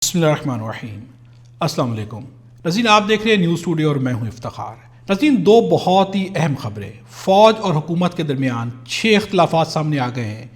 بسم اللہ الرحمن الرحیم۔ السلام علیکم ناظرین، آپ دیکھ رہے ہیں نیوز اسٹوڈیو اور میں ہوں افتخار۔ ناظرین، دو بہت ہی اہم خبریں فوج اور حکومت کے درمیان 6 اختلافات سامنے آ گئے ہیں،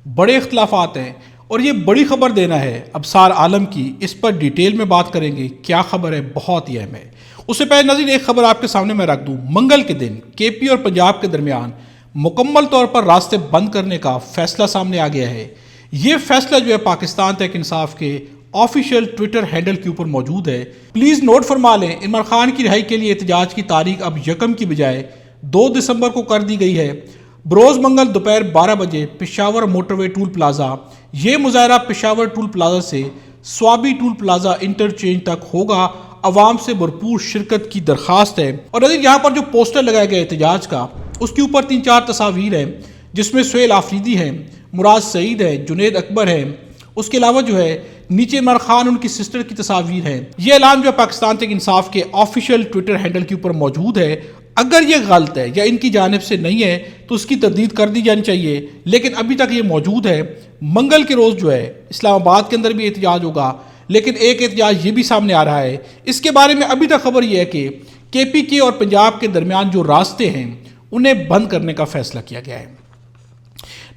بڑے اختلافات ہیں اور یہ بڑی خبر دینا ہے ابصار عالم کی۔ اس پر ڈیٹیل میں بات کریں گے، کیا خبر ہے، بہت ہی اہم ہے۔ اس سے پہلے ناظرین ایک خبر آپ کے سامنے میں رکھ دوں، منگل کے دن کے پی اور پنجاب کے درمیان مکمل طور پر راستے بند کرنے کا فیصلہ سامنے آ گیا ہے۔ یہ فیصلہ جو ہے پاکستان تحریک انصاف کے آفیشیل ٹویٹر ہینڈل کے اوپر موجود ہے۔ پلیز نوٹ فرما لیں، عمران خان کی رہائی کے لیے احتجاج کی تاریخ اب 1 کی بجائے 2 دسمبر کو کر دی گئی ہے۔ بروز منگل دوپہر 12 بجے پشاور موٹر وے ٹول پلازا، یہ مظاہرہ پشاور ٹول پلازا سے سوابی ٹول پلازا انٹرچینج تک ہوگا۔ عوام سے بھرپور شرکت کی درخواست ہے۔ اور ناظرین، یہاں پر جو پوسٹر لگایا گیا احتجاج کا، اس کے اوپر 3-4 تصاویر ہیں، جس میں سہیل آفریدی ہیں، مراد سعید ہے، جنید اکبر ہے۔ اس کے علاوہ جو ہے نیچے عمران خان ان کی سسٹر کی تصاویر ہیں۔ یہ اعلان جو ہے پاکستان تحریک انصاف کے آفیشیل ٹویٹر ہینڈل کے اوپر موجود ہے۔ اگر یہ غلط ہے یا ان کی جانب سے نہیں ہے تو اس کی تردید کر دی جانی چاہیے، لیکن ابھی تک یہ موجود ہے۔ منگل کے روز جو ہے اسلام آباد کے اندر بھی احتجاج ہوگا، لیکن ایک احتجاج یہ بھی سامنے آ رہا ہے، اس کے بارے میں ابھی تک خبر یہ ہے کہ کے پی کے اور پنجاب کے درمیان جو راستے ہیں انہیں بند کرنے کا فیصلہ کیا گیا ہے۔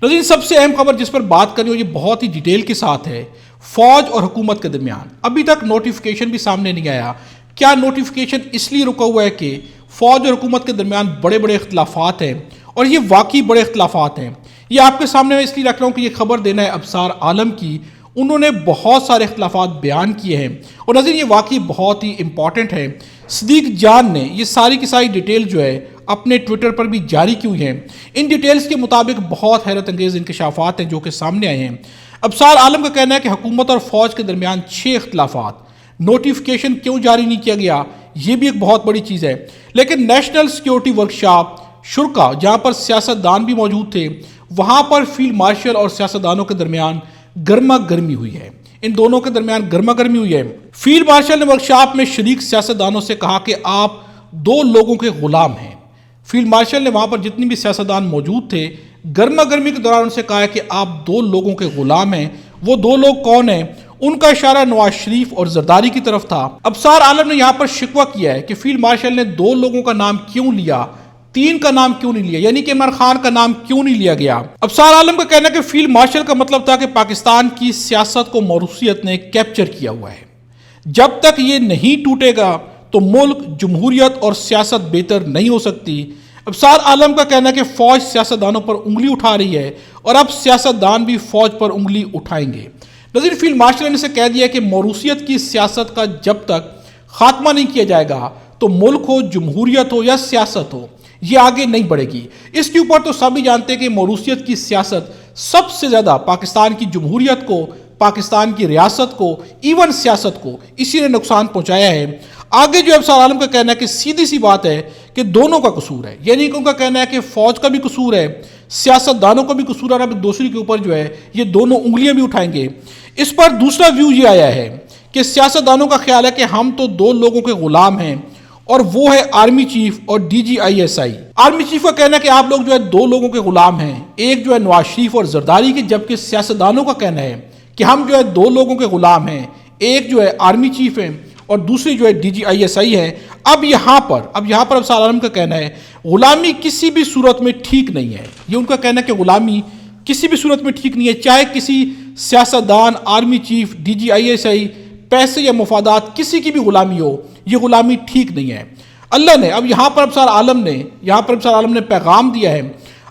ناظرین، سب سے اہم خبر جس پر بات کرنی ہو، یہ بہت ہی ڈیٹیل کے ساتھ ہے۔ فوج اور حکومت کے درمیان ابھی تک نوٹیفیکیشن بھی سامنے نہیں آیا۔ کیا نوٹیفیکیشن اس لیے رکا ہوا ہے کہ فوج اور حکومت کے درمیان بڑے بڑے اختلافات ہیں، اور یہ واقعی بڑے اختلافات ہیں۔ یہ آپ کے سامنے میں اس لیے رکھ رہا ہوں کہ یہ خبر دینا ہے ابصار عالم کی۔ انہوں نے بہت سارے اختلافات بیان کیے ہیں، اور ناظرین یہ واقعی بہت ہی امپورٹنٹ ہے۔ صدیق جان نے یہ ساری کی ساری ڈیٹیل جو ہے اپنے ٹویٹر پر بھی جاری کی ہوئی ہیں۔ ان ڈیٹیلز کے مطابق بہت حیرت انگیز انکشافات ہیں جو کہ سامنے آئے ہیں۔ ابصار عالم کا کہنا ہے کہ حکومت اور فوج کے درمیان 6 اختلافات، نوٹیفیکیشن کیوں جاری نہیں کیا گیا، یہ بھی ایک بہت بڑی چیز ہے۔ لیکن نیشنل سیکیورٹی ورکشاپ شرکا، جہاں پر سیاستدان بھی موجود تھے، وہاں پر فیلڈ مارشل اور سیاستدانوں کے درمیان گرما گرمی ہوئی ہے۔ ان دونوں کے درمیان گرما گرمی ہوئی ہے۔ فیلڈ مارشل نے ورکشاپ میں شریک سیاستدانوں سے کہا کہ آپ 2 لوگوں کے غلام ہیں۔ فیلڈ مارشل نے وہاں پر جتنی بھی سیاستدان موجود تھے، گرما گرمی کے دوران ان سے کہا کہ آپ 2 لوگوں کے غلام ہیں۔ وہ 2 لوگ کون ہیں؟ ان کا اشارہ نواز شریف اور زرداری کی طرف تھا۔ ابصار عالم نے یہاں پر شکوہ کیا ہے کہ فیلڈ مارشل نے 2 لوگوں کا نام کیوں لیا، 3 کا نام کیوں نہیں لیا، یعنی کہ عمران خان کا نام کیوں نہیں لیا گیا۔ ابصار عالم کا کہنا ہے کہ فیلڈ مارشل کا مطلب تھا کہ پاکستان کی سیاست کو موروثیت نے کیپچر کیا ہوا ہے۔ جب تک یہ نہیں ٹوٹے گا تو ملک، جمہوریت اور سیاست بہتر نہیں ہو سکتی۔ ابصار عالم کا کہنا ہے کہ فوج سیاستدانوں پر انگلی اٹھا رہی ہے، اور اب سیاستدان بھی فوج پر انگلی اٹھائیں گے۔ ناظرین، فیلڈ مارشل نے اسے کہہ دیا کہ موروثیت کی سیاست کا جب تک خاتمہ نہیں کیا جائے گا تو ملک ہو، جمہوریت ہو یا سیاست ہو، یہ آگے نہیں بڑھے گی۔ اس کے اوپر تو سب ہی جانتے ہیں کہ موروثیت کی سیاست سب سے زیادہ پاکستان کی جمہوریت کو، پاکستان کی ریاست کو، ایون سیاست کو اسی نے نقصان پہنچایا ہے۔ آگے جو ابصار عالم کا کہنا ہے کہ سیدھی سی بات ہے کہ دونوں کا قصور ہے، یعنی کہ ان کا کہنا ہے کہ فوج کا بھی قصور ہے، سیاستدانوں کا بھی قصور ہے، اور اب دوسری کے اوپر جو ہے یہ دونوں انگلیاں بھی اٹھائیں گے۔ اس پر دوسرا ویو یہ آیا ہے کہ سیاستدانوں کا خیال ہے کہ ہم تو 2 لوگوں کے غلام ہیں، اور وہ ہے آرمی چیف اور DGISI۔ آرمی چیف کا کہنا ہے کہ آپ لوگ جو ہے 2 لوگوں کے غلام ہیں، ایک جو ہے نواز شریف اور زرداری کی، جبکہ سیاستدانوں کا کہنا ہے کہ ہم جو ہے 2 لوگوں کے غلام ہیں، ایک جو ہے آرمی چیف ہیں اور دوسری جو ہے DGISI ہے۔ اب یہاں پر ابصار عالم کا کہنا ہے غلامی کسی بھی صورت میں ٹھیک نہیں ہے۔ یہ ان کا کہنا ہے کہ غلامی کسی بھی صورت میں ٹھیک نہیں ہے، چاہے کسی سیاستدان، آرمی چیف، DGISI، پیسے یا مفادات، کسی کی بھی غلامی ہو، یہ غلامی ٹھیک نہیں ہے۔ اللہ نے اب یہاں پر ابصار عالم نے پیغام دیا ہے،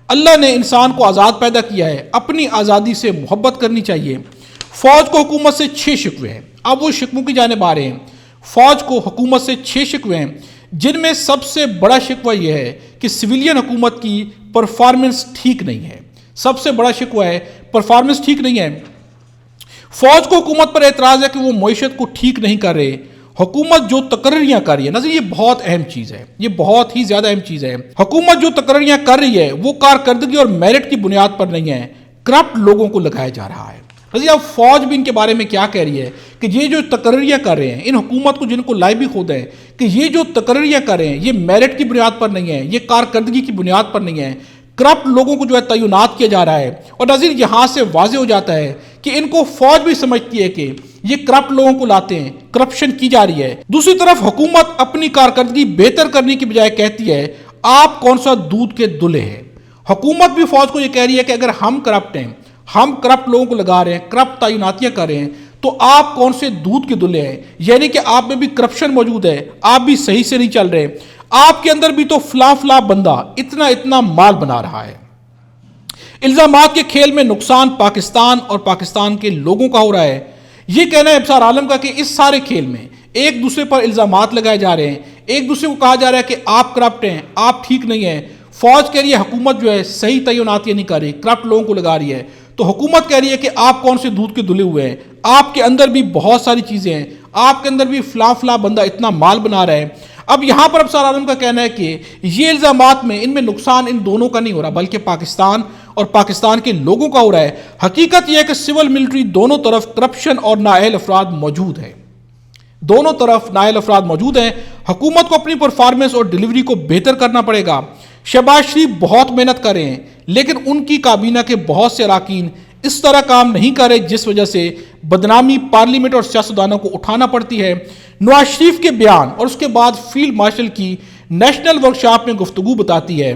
اللہ نے انسان کو آزاد پیدا کیا ہے، اپنی آزادی سے محبت کرنی چاہیے۔ فوج کو حکومت سے 6 شکوے ہیں، اب وہ شکووں کی جانب آ رہے ہیں۔ فوج کو حکومت سے 6 شکوے ہیں، جن میں سب سے بڑا شکوہ یہ ہے کہ سویلین حکومت کی پرفارمنس ٹھیک نہیں ہے۔ سب سے بڑا شکوہ ہے پرفارمنس ٹھیک نہیں ہے۔ فوج کو حکومت پر اعتراض ہے کہ وہ معیشت کو ٹھیک نہیں کر رہے۔ حکومت جو تقرریاں کر رہی ہے، ناظرین یہ بہت اہم چیز ہے، یہ بہت ہی زیادہ اہم چیز ہے۔ حکومت جو تقرریاں کر رہی ہے وہ کارکردگی اور میرٹ کی بنیاد پر نہیں ہے، کرپٹ لوگوں کو لگایا جا رہا ہے۔ ناظرین اب فوج بھی ان کے بارے میں کیا کہہ رہی ہے کہ یہ جو تقرریاں کر رہے ہیں، ان حکومت کو جن کو لائے بھی خود ہیں کہ یہ جو تقرریاں کر رہے ہیں یہ میرٹ کی بنیاد پر نہیں ہے، یہ کارکردگی کی بنیاد پر نہیں ہے، کرپٹ لوگوں کو جو ہے تعینات کیا جا رہا ہے۔ اور ناظرین یہاں سے واضح ہو جاتا ہے کہ ان کو فوج بھی سمجھتی ہے کہ یہ کرپٹ لوگوں کو لاتے ہیں، کرپشن کی جا رہی ہے۔ دوسری طرف حکومت اپنی کارکردگی بہتر کرنے کی بجائے کہتی ہے آپ کون سا دودھ کے دلہے ہیں۔ حکومت بھی فوج کو یہ کہہ رہی ہے کہ اگر ہم کرپٹ ہیں، ہم کرپٹ لوگوں کو لگا رہے ہیں، کرپٹ تعیناتیاں کر رہے ہیں، تو آپ کون سے دودھ کے دلہے ہیں؟ یعنی کہ آپ میں بھی کرپشن موجود ہے، آپ بھی صحیح سے نہیں چل رہے، آپ کے اندر بھی تو فلاں بندہ اتنا مال بنا رہا ہے۔ الزامات کے کھیل میں نقصان پاکستان اور پاکستان کے لوگوں کا ہو رہا ہے۔ یہ کہنا ہے ابصار عالم کا کہ اس سارے کھیل میں ایک دوسرے پر الزامات لگائے جا رہے ہیں، ایک دوسرے کو کہا جا رہا ہے کہ آپ کرپٹ ہیں، آپ ٹھیک نہیں ہیں۔ فوج کہہ رہی ہے حکومت جو ہے صحیح تعیناتیاں نہیں کر رہی، کرپٹ لوگوں کو لگا رہی ہے، تو حکومت کہہ رہی ہے کہ آپ کون سے دودھ کے دلے ہوئے ہیں، آپ کے اندر بھی بہت ساری چیزیں ہیں، آپ کے اندر بھی فلاں بندہ اتنا مال بنا رہا ہے۔ اب یہاں پر ابصار عالم کا کہنا ہے کہ یہ الزامات میں ان میں نقصان ان دونوں کا نہیں ہو رہا بلکہ پاکستان اور پاکستان کے لوگوں کا ہو رہا ہے۔ حقیقت یہ ہے کہ سول ملٹری دونوں طرف کرپشن اور نااہل افراد موجود ہیں، دونوں طرف نااہل افراد موجود ہیں۔ حکومت کو اپنی پرفارمنس اور ڈیلیوری کو بہتر کرنا پڑے گا۔ شہباز شریف بہت محنت کر رہے ہیں لیکن ان کی کابینہ کے بہت سے اراکین اس طرح کام نہیں کر رہے جس وجہ سے بدنامی پارلیمنٹ اور سیاستدانوں کو اٹھانا پڑتی ہے۔ نواز شریف کے بیان اور اس کے بعد فیلڈ مارشل کی نیشنل ورکشاپ میں گفتگو بتاتی ہے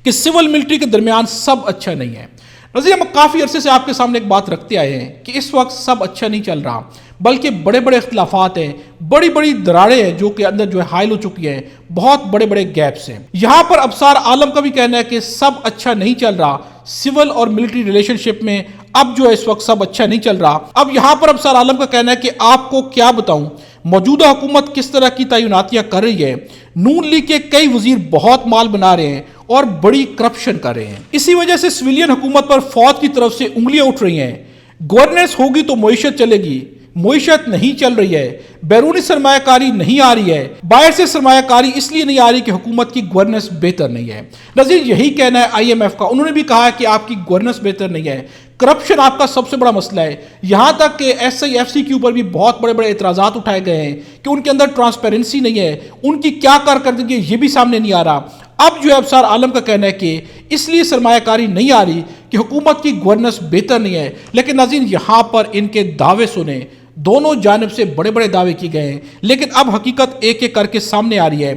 کہ سول ملٹری کے درمیان سب اچھا نہیں ہے۔ نظیر ہم کافی عرصے سے آپ کے سامنے ایک بات رکھتے آئے ہیں کہ اس وقت سب اچھا نہیں چل رہا بلکہ بڑے اختلافات ہیں، بڑی دراڑیں ہیں جو کہ اندر جو ہے حائل ہو چکی ہیں، بہت بڑے گیپس ہیں۔ یہاں پر ابصار عالم کا بھی کہنا ہے کہ سب اچھا نہیں چل رہا، سول اور ملٹری ریلیشن شپ میں اب جو ہے اس وقت سب اچھا نہیں چل رہا۔ اب یہاں پر ابصار عالم کا کہنا ہے کہ آپ کو کیا بتاؤں موجودہ حکومت کس طرح کی تعیناتیاں کر رہی ہے۔ نون لیگ کے کئی وزیر بہت مال بنا رہے ہیں اور بڑی کرپشن کر رہے ہیں، اسی وجہ سے سویلین حکومت پر فوج کی طرف سے انگلیاں اٹھ رہی ہیں۔ گورننس ہوگی تو معیشت چلے گی، معیشت نہیں چل رہی ہے، بیرونی سرمایہ کاری نہیں آ رہی ہے، باہر سے سرمایہ کاری اس لیے نہیں آ رہی کہ حکومت کی گورننس بہتر نہیں ہے۔ نظیر یہی کہنا ہے آئی ایم ایف کا، انہوں نے بھی کہا کہ آپ کی گورننس بہتر نہیں ہے، کرپشن آپ کا سب سے بڑا مسئلہ ہے۔ یہاں تک کہ ایس آئی ایف سی کے اوپر بھی بہت بڑے اعتراضات اٹھائے گئے ہیں کہ ان کے اندر ٹرانسپیرنسی نہیں ہے، ان کی کیا کارکردگی ہے یہ بھی سامنے نہیں آ رہا۔ اب جو ہے ابصار عالم کا کہنا ہے کہ اس لیے سرمایہ کاری نہیں آ رہی کہ حکومت کی گورننس بہتر نہیں ہے۔ لیکن ناظرین یہاں پر ان کے دعوے سنیں، دونوں جانب سے بڑے دعوے کی گئے ہیں لیکن اب حقیقت ایک کر کے سامنے آ رہی ہے۔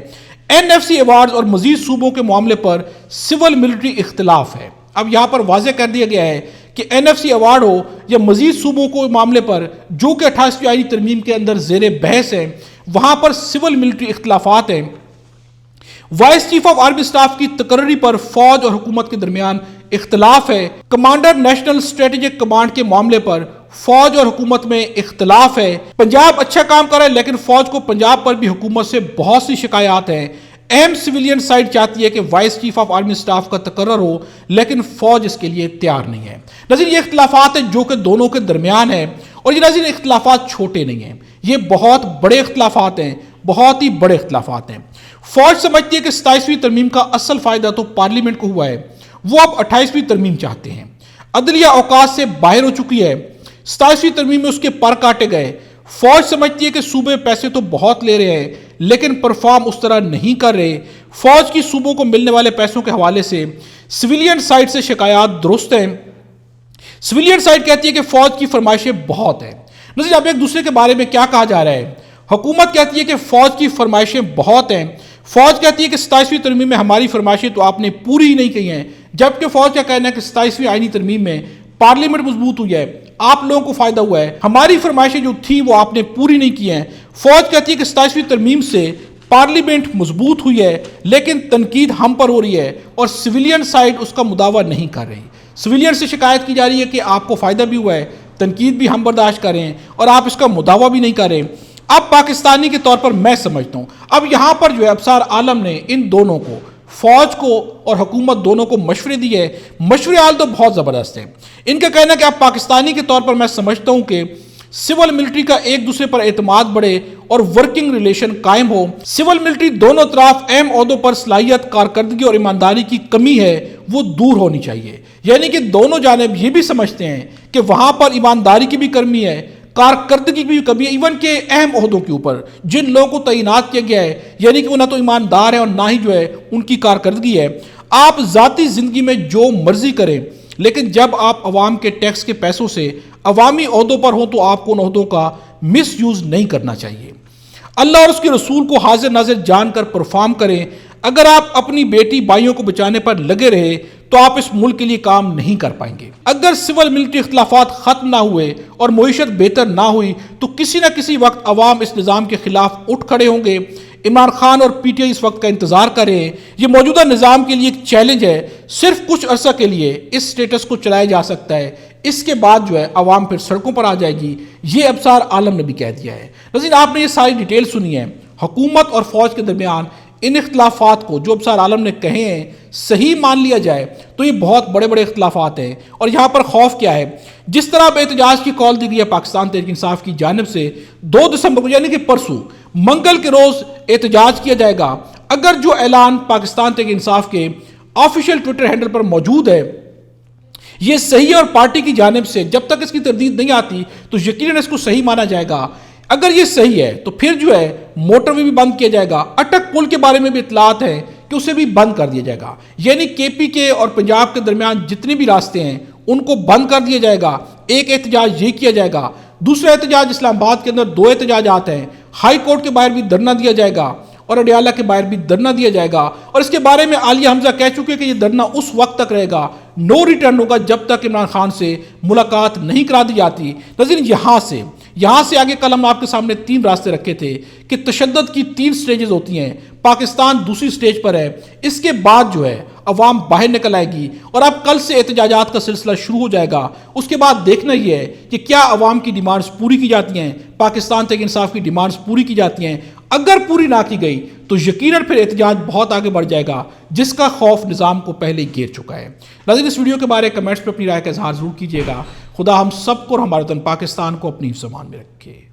این ایف سی ایوارڈز اور مزید صوبوں کے معاملے پر سول ملٹری اختلاف ہے۔ اب یہاں پر واضح کر دیا گیا ہے کہ این ایف سی ایوارڈ ہو یا مزید صوبوں کو معاملے پر جو کہ 28ویں آئینی ترمیم کے اندر زیر بحث ہیں، وہاں پر سول ملٹری اختلافات ہیں۔ Vice chief of army staff کی تقرری پر فوج اور حکومت کے درمیان اختلاف ہے۔ کمانڈر نیشنل اسٹریٹجک کمانڈ کے معاملے پر فوج اور حکومت میں اختلاف ہے۔ پنجاب اچھا کام کر رہا ہے لیکن فوج کو پنجاب پر بھی حکومت سے بہت سی شکایات ہیں۔ اہم سویلین سائٹ چاہتی ہے کہ vice chief of army staff کا تقرر ہو لیکن فوج اس کے لیے تیار نہیں ہے۔ ناظرین یہ اختلافات ہیں جو کہ دونوں کے درمیان ہیں اور یہ ناظرین اختلافات چھوٹے نہیں ہیں، یہ بہت بڑے اختلافات ہیں، بہت ہی بڑے اختلافات ہیں۔ فوج سمجھتی ہے کہ 27ویں ترمیم کا اصل فائدہ تو پارلیمنٹ کو ہوا ہے، وہ اب 28ویں ترمیم چاہتے ہیں۔ عدلیہ اوقات سے باہر ہو چکی ہے، 27ویں ترمیم میں اس کے پر کاٹے گئے۔ فوج سمجھتی ہے کہ صوبے پیسے تو بہت لے رہے ہیں لیکن پرفارم اس طرح نہیں کر رہے۔ فوج کی صوبوں کو ملنے والے پیسوں کے حوالے سے سویلین سائٹ سے شکایات درست ہیں۔ سویلین سائٹ کہتی ہے کہ فوج کی فرمائشیں بہت ہیں۔ نظر اب ایک دوسرے کے بارے میں کیا کہا جا رہا ہے؟ حکومت کہتی ہے کہ فوج کی فرمائشیں بہت ہیں، فوج کہتی ہے کہ 27ویں ترمیم میں ہماری فرمائشیں تو آپ نے پوری ہی نہیں کی ہیں، جبکہ فوج کا کہنا ہے کہ 27ویں آئینی ترمیم میں پارلیمنٹ مضبوط ہوئی ہے، آپ لوگوں کو فائدہ ہوا ہے، ہماری فرمائشیں جو تھی وہ آپ نے پوری نہیں کی ہیں۔ فوج کہتی ہے کہ 27ویں ترمیم سے پارلیمنٹ مضبوط ہوئی ہے لیکن تنقید ہم پر ہو رہی ہے اور سویلین سائٹ اس کا مداوع نہیں کر رہی۔ سویلین سے شکایت کی جا رہی ہے کہ آپ کو فائدہ بھی ہوا ہے، تنقید بھی ہم برداشت کر رہے ہیں اور آپ اس کا مداوع بھی نہیں کر رہے۔ اب پاکستانی کے طور پر میں سمجھتا ہوں اب یہاں پر جو ہے ابصار عالم نے ان دونوں کو، فوج کو اور حکومت دونوں کو مشورے دیے، مشورے حال تو بہت زبردست ہیں۔ ان کا کہنا ہے کہ اب پاکستانی کے طور پر میں سمجھتا ہوں کہ سول ملٹری کا ایک دوسرے پر اعتماد بڑھے اور ورکنگ ریلیشن قائم ہو۔ سول ملٹری دونوں طرف اہم عہدوں پر صلاحیت، کارکردگی اور ایمانداری کی کمی ہے، وہ دور ہونی چاہیے۔ یعنی کہ دونوں جانب یہ بھی سمجھتے ہیں کہ وہاں پر ایمانداری کی بھی کمی ہے، کارکردگی بھی کمی ہے، ایون کہ اہم عہدوں کے اوپر جن لوگوں کو تعینات کیا گیا ہے، یعنی کہ وہ نہ تو ایماندار ہیں اور نہ ہی جو ہے ان کی کارکردگی ہے۔ آپ ذاتی زندگی میں جو مرضی کریں، لیکن جب آپ عوام کے ٹیکس کے پیسوں سے عوامی عہدوں پر ہوں تو آپ کو ان عہدوں کا مس یوز نہیں کرنا چاہیے۔ اللہ اور اس کے رسول کو حاضر ناظر جان کر پرفارم کریں۔ اگر آپ اپنی بیٹی بھائیوں کو بچانے پر لگے رہے تو آپ اس ملک کے لیے کام نہیں کر پائیں گے۔ اگر سول ملٹری اختلافات ختم نہ ہوئے اور معیشت بہتر نہ ہوئی تو کسی نہ کسی وقت عوام اس نظام کے خلاف اٹھ کھڑے ہوں گے۔ عمران خان اور پی ٹی آئی اس وقت کا انتظار کر رہے ہیں۔ یہ موجودہ نظام کے لیے ایک چیلنج ہے۔ صرف کچھ عرصہ کے لیے اس سٹیٹس کو چلایا جا سکتا ہے، اس کے بعد عوام پھر سڑکوں پر آ جائے گی۔ یہ ابصار عالم نے بھی کہہ دیا ہے۔ ناظرین، آپ نے یہ ساری ڈیٹیل سنی ہے۔ حکومت اور فوج کے درمیان ان اختلافات کو جو ابصار عالم نے کہے ہیں صحیح مان لیا جائے تو یہ بہت بڑے بڑے اختلافات ہیں، اور یہاں پر خوف کیا ہے؟ جس طرح اب احتجاج کی کال دی گئی ہے پاکستان تحریک انصاف کی جانب سے 2 دسمبر کو یعنی کہ پرسوں منگل کے روز احتجاج کیا جائے گا۔ اگر جو اعلان پاکستان تحریک انصاف کے آفیشیل ٹویٹر ہینڈل پر موجود ہے یہ صحیح ہے، اور پارٹی کی جانب سے جب تک اس کی تردید نہیں آتی تو یقیناً اس کو صحیح مانا جائے گا۔ اگر یہ صحیح ہے تو پھر موٹر وے بھی بند کیا جائے گا۔ اٹک پل کے بارے میں بھی اطلاعات ہیں کہ اسے بھی بند کر دیا جائے گا، یعنی کے پی کے اور پنجاب کے درمیان جتنے بھی راستے ہیں ان کو بند کر دیا جائے گا۔ ایک احتجاج یہ کیا جائے گا، دوسرا احتجاج اسلام آباد کے اندر 2 احتجاجات ہیں، ہائی کورٹ کے باہر بھی دھرنا دیا جائے گا اور اڈیالہ کے باہر بھی دھرنا دیا جائے گا، اور اس کے بارے میں عالیہ حمزہ کہہ چکے کہ یہ دھرنا اس وقت تک رہے گا، نو ریٹرن ہوگا جب تک عمران خان سے ملاقات نہیں کرا دی جاتی۔ ناظرین، یہاں سے آگے کل ہم آپ کے سامنے 3 راستے رکھے تھے کہ تشدد کی 3 سٹیجز ہوتی ہیں، پاکستان دوسری سٹیج پر ہے، اس کے بعد عوام باہر نکل آئے گی اور اب کل سے احتجاجات کا سلسلہ شروع ہو جائے گا۔ اس کے بعد دیکھنا یہ ہے کہ کیا عوام کی ڈیمانڈز پوری کی جاتی ہیں، پاکستان تحریک انصاف کی ڈیمانڈز پوری کی جاتی ہیں۔ اگر پوری نہ کی گئی تو یقیناً پھر احتجاج بہت آگے بڑھ جائے گا، جس کا خوف نظام کو پہلے ہی گھیر چکا ہے۔ ناظرین، اس ویڈیو کے بارے کمنٹس پہ اپنی رائے کا اظہار ضرور کیجیے گا۔ خدا ہم سب کو اور ہمارے وطن پاکستان کو اپنی زبان میں رکھے۔